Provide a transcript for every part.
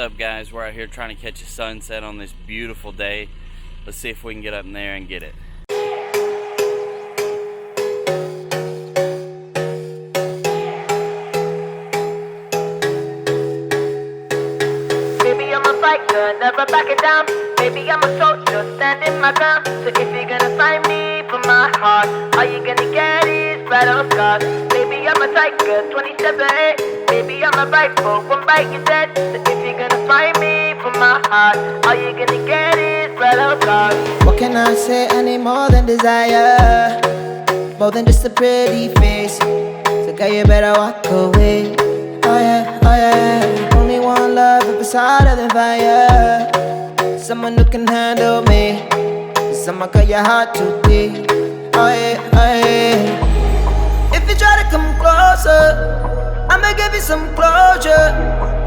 up, guys? We're out here trying to catch a sunset on this beautiful day. Let's see if we can get up in there and get it. Baby, I'm a fighter, never backing down. Baby, I'm a soldier, standing my ground. So if you're gonna find me for my heart, all you gonna get is battle scars. Baby, I'm a tiger, 27. Baby, I'm a rifle, one bite you dead. So if you're gonna find me for my heart, all you gonna get is battle scars. What can I say? I need more than desire, more than just a pretty face. So girl, you better walk away. Oh yeah, oh yeah. Only one love if it's hotter than fire. Someone who can handle me. Someone cut your heart too deep. Oh yeah, oh yeah. If you try to come closer, I'ma give you some closure.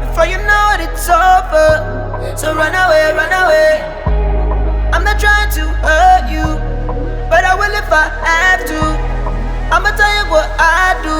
Before you know it, it's over. So run away, run away. I'm not trying to hurt you, but I will if I have to. I'ma tell you what I do.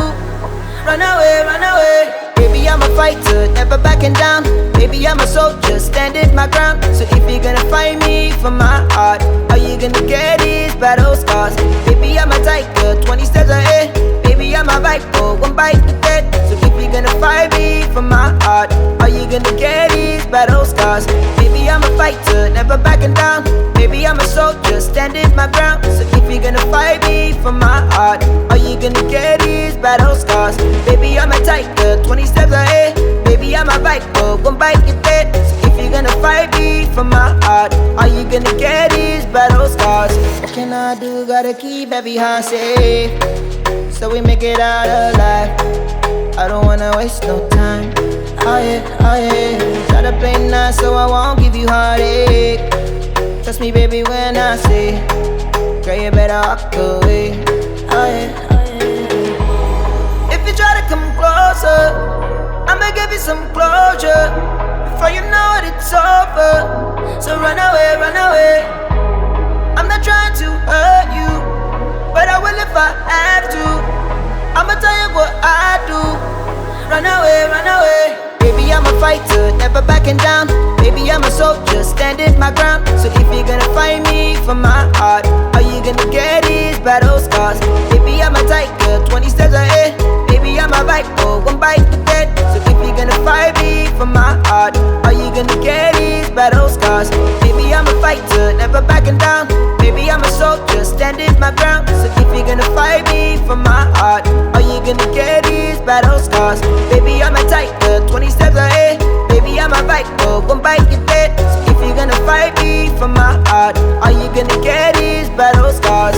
Run away, run away. Baby, I'm a fighter, never backing down. Baby, I'm a soldier, standing my ground. So if you're gonna find me for my heart, all you gonna get is battle scars. Baby, I'm a tiger, 20 steps ahead. Baby, I'm a rifle, one bite to dead. So if you're gonna find me for my heart, all you gonna get is battle scars. Baby, I'm a fighter, never backing down. Baby, I'm a soldier, standing my ground. So if you're gonna fight me for my heart, all you gonna get is battle scars. Baby, I'm a tiger, 20 steps ahead. Baby, I'm a rifle, one bite you dead. So if you're gonna fight me for my heart, all you gonna get is battle scars. What can I do? Gotta keep every heart safe, so we make it out alive. I don't wanna waste no time. Oh yeah, oh yeah. Try to play nice so I won't give you heartache. Trust me, baby, when I say, girl, you better walk away. Oh yeah, oh yeah. If you try to come closer, I'ma give you some closure. Before you know it, it's over. So run away, run away. I'm not trying to hurt you, but I will if I have to. I'ma tell you what I do. Run away, run away. Baby, I'm a fighter, never backing down. Baby, I'm a soldier, standing my ground. So if you're gonna find me for my heart, all you gonna get is battle scars. Baby, I'm a tiger, 20 steps ahead. Baby, I'm a rifle, one bite to dead. So if you're gonna fight me for my heart, all you gonna get is battle scars. Baby, I'm a fighter, never backing down. Baby, I'm a soldier, standing my ground. So if you're gonna fight me for my heart, all you gonna get is battle scars. Baby, I'm a tiger, 20 steps ahead. Baby, I'm a rifle, one bite you dead. So if you're gonna fight me for my heart, all you gonna get is battle scars.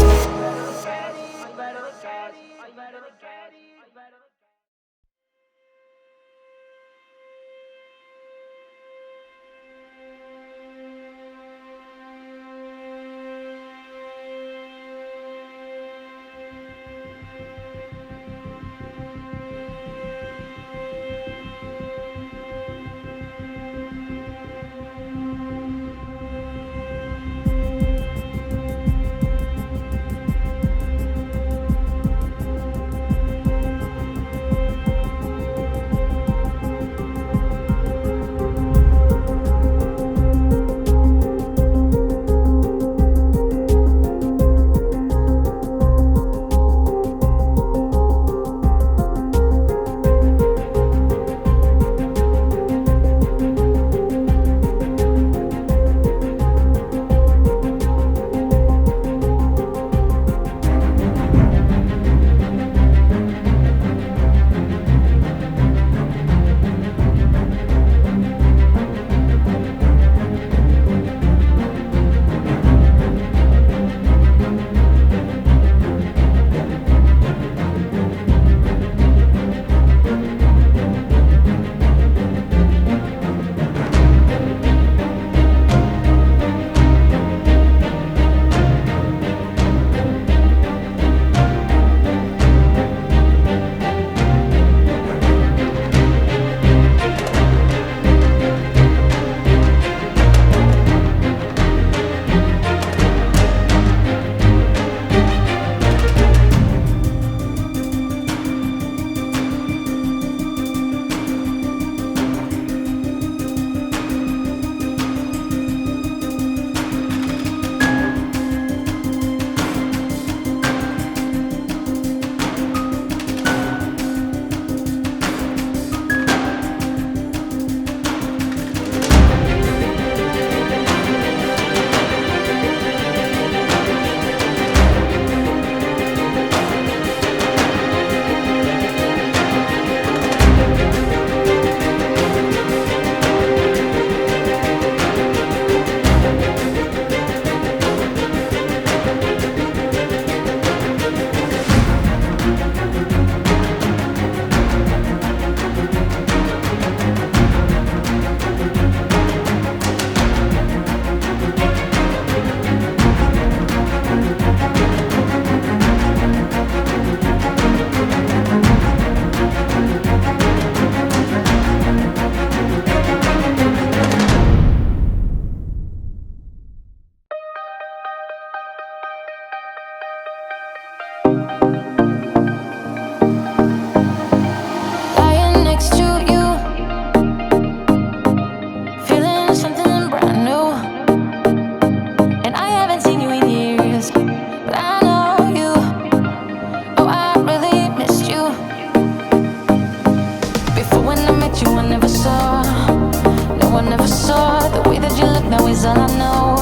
I never saw. The way that you look now is all I know.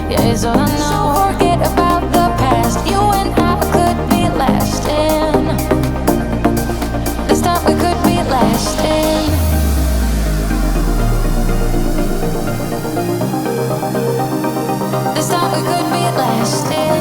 Yeah, it's all I know. So forget about the past. You and I could be lasting. This time we could be lasting. This time we could be lasting.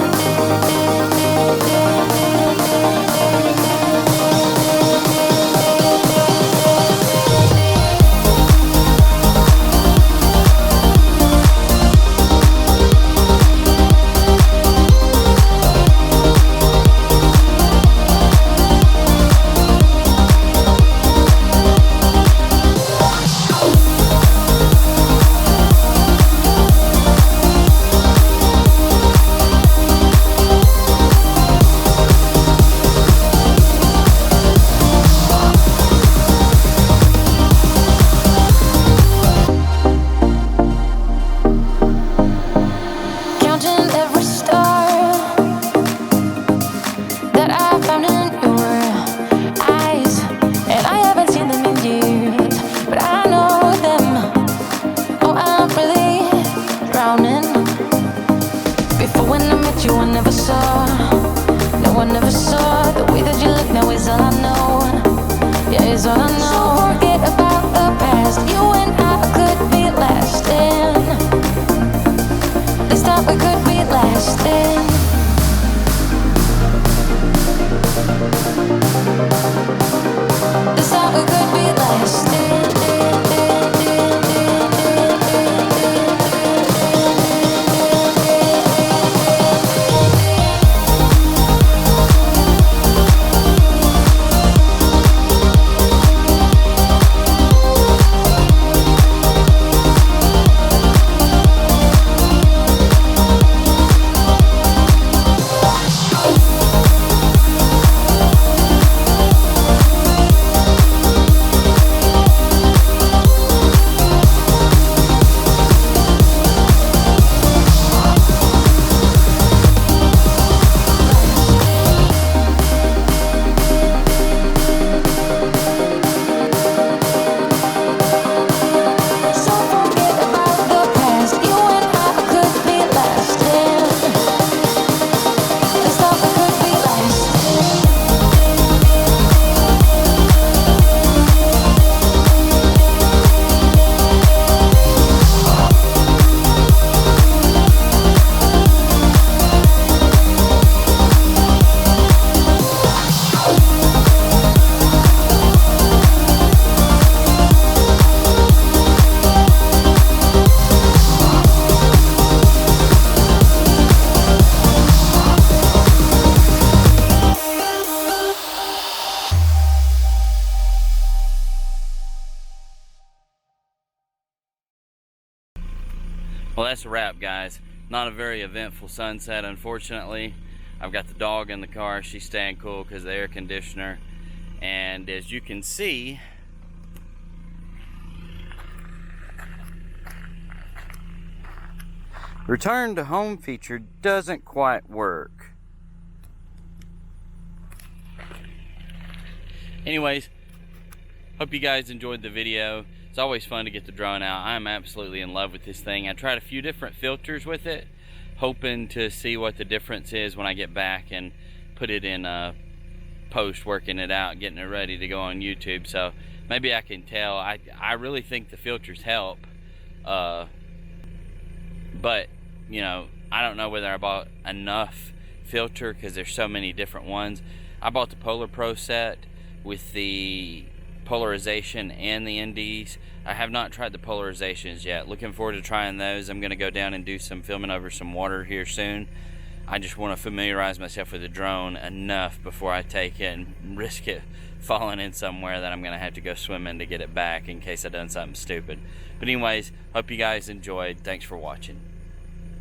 Well, that's a wrap, guys. Not a very eventful sunset, unfortunately. I've got the dog in the car. She's staying cool because of the air conditioner. And as you can see, return to home feature doesn't quite work. Anyways, hope you guys enjoyed the video. It's always fun to get the drone out. I'm absolutely in love with this thing. I tried a few different filters with it, hoping to see what the difference is when I get back and put it in post, working it out, getting it ready to go on YouTube. So maybe I can tell. I really think the filters help, but you know, I don't know whether I bought enough filter because there's so many different ones. I bought the Polar Pro set with the polarization and the NDs. I have not tried the polarizations yet. Looking forward to trying those. I'm going to go down and do some filming over some water here soon. I just want to familiarize myself with the drone enough before I take it and risk it falling in somewhere that I'm going to have to go swimming to get it back in case I done something stupid. But anyways, hope you guys enjoyed. Thanks for watching.